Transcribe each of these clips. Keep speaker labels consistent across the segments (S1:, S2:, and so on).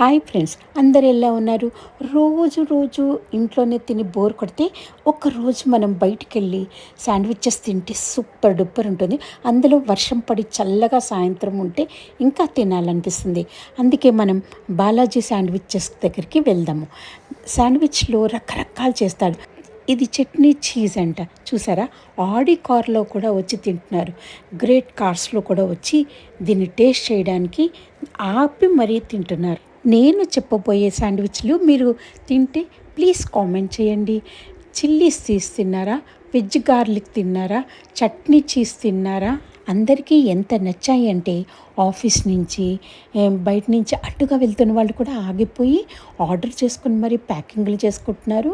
S1: Hi friends, అందరు ఎలా ఉన్నారు? రోజు రోజు ఇంట్లోనే తిని బోర్ కొడితే ఒక్కరోజు మనం బయటికెళ్ళి శాండ్విచెస్ తింటే సూపర్ డూపర్ ఉంటుంది. అందులో వర్షం పడి చల్లగా సాయంత్రం ఉంటే ఇంకా తినాలనిపిస్తుంది. అందుకే మనం బాలాజీ శాండ్విచెస్ దగ్గరికి వెళ్దాము. శాండ్విచ్లో రకరకాలు చేస్తాడు. ఇది చట్నీ చీజ్ అంట, చూసారా? ఆడి కార్లో కూడా వచ్చి తింటున్నారు. గ్రేట్ కార్స్లో కూడా వచ్చి దీన్ని టేస్ట్ చేయడానికి ఆపి మరీ తింటున్నారు. నేను చెప్పబోయే శాండ్విచ్లు మీరు తింటే ప్లీజ్ కామెంట్ చేయండి. చిల్లీస్ తీసి తిన్నారా? వెజ్ గార్లిక్ తిన్నారా? చట్నీ చీజ్ తిన్నారా? అందరికీ ఎంత నచ్చాయి అంటే ఆఫీస్ నుంచి బయట నుంచి అటుగా వెళ్తున్న వాళ్ళు కూడా ఆగిపోయి ఆర్డర్ చేసుకుని మరి ప్యాకింగ్లు చేసుకుంటున్నారు.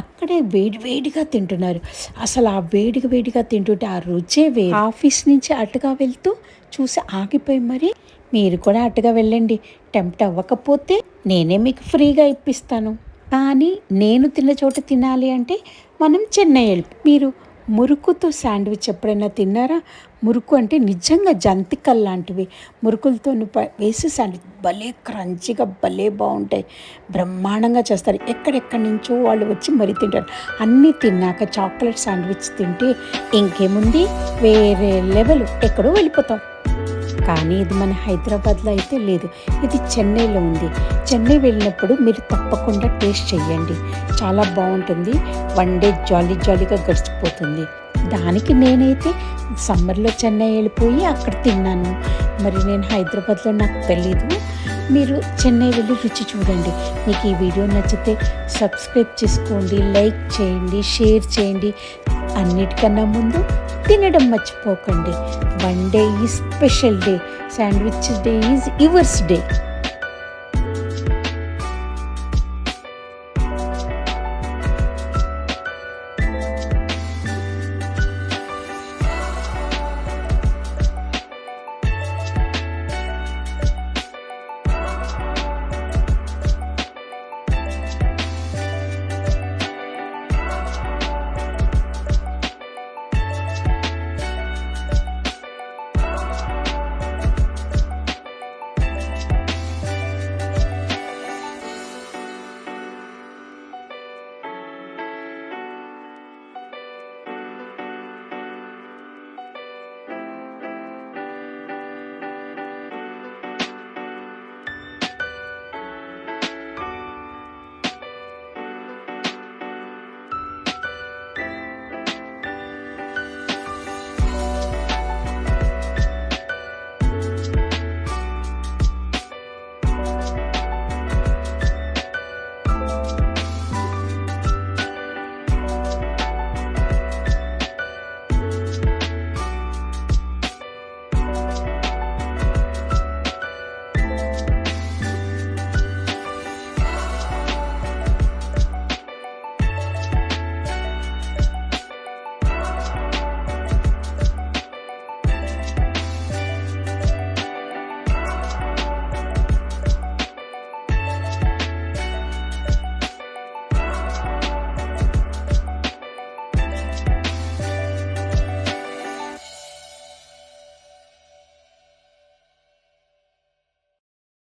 S1: అక్కడే వేడివేడిగా తింటున్నారు. అసలు ఆ వేడిగా తింటుంటే ఆ రుచే వేరు. ఆఫీస్ నుంచి అటుగా వెళ్తూ చూసి ఆగిపోయి మరి మీరు కూడా అటుగా వెళ్ళండి. టెంప్ట్ అవ్వకపోతే నేనే మీకు ఫ్రీగా ఇప్పిస్తాను. కానీ నేను తిన్న చోట తినాలి అంటే మనం చెన్నై మీరు మురుకుతో శాండ్విచ్ ఎప్పుడైనా తిన్నారా? మురుకు అంటే నిజంగా జంతికల్ లాంటివి. మురుకులతో వేసి శాండ్విచ్ భలే క్రంచిగా భలే బాగుంటాయి. బ్రహ్మాండంగా చేస్తారు. ఎక్కడెక్కడి నుంచో వాళ్ళు వచ్చి మరీ తింటారు. అన్నీ తిన్నాక చాక్లెట్ శాండ్విచ్ తింటే ఇంకేముంది, వేరే లెవెల్, ఎక్కడో వెళ్ళిపోతాం. కానీ ఇది మన హైదరాబాద్లో అయితే లేదు. ఇది చెన్నైలో ఉంది. చెన్నై వెళ్ళినప్పుడు మీరు తప్పకుండా టేస్ట్ చేయండి. చాలా బాగుంటుంది. వన్ డే జాలీగా గడిచిపోతుంది. దానికి నేనైతే సమ్మర్లో చెన్నై వెళ్ళిపోయి అక్కడ తిన్నాను. మరి నేను హైదరాబాద్లో నాకు తెలీదు. మీరు చెన్నై వెళ్ళి రుచి చూడండి. మీకు ఈ వీడియో నచ్చితే సబ్స్క్రైబ్ చేసుకోండి, లైక్ చేయండి, షేర్ చేయండి. అన్నిటికన్నా ముందు తినడం మర్చిపోకండి. One day is special day. Sandwich day is yours day.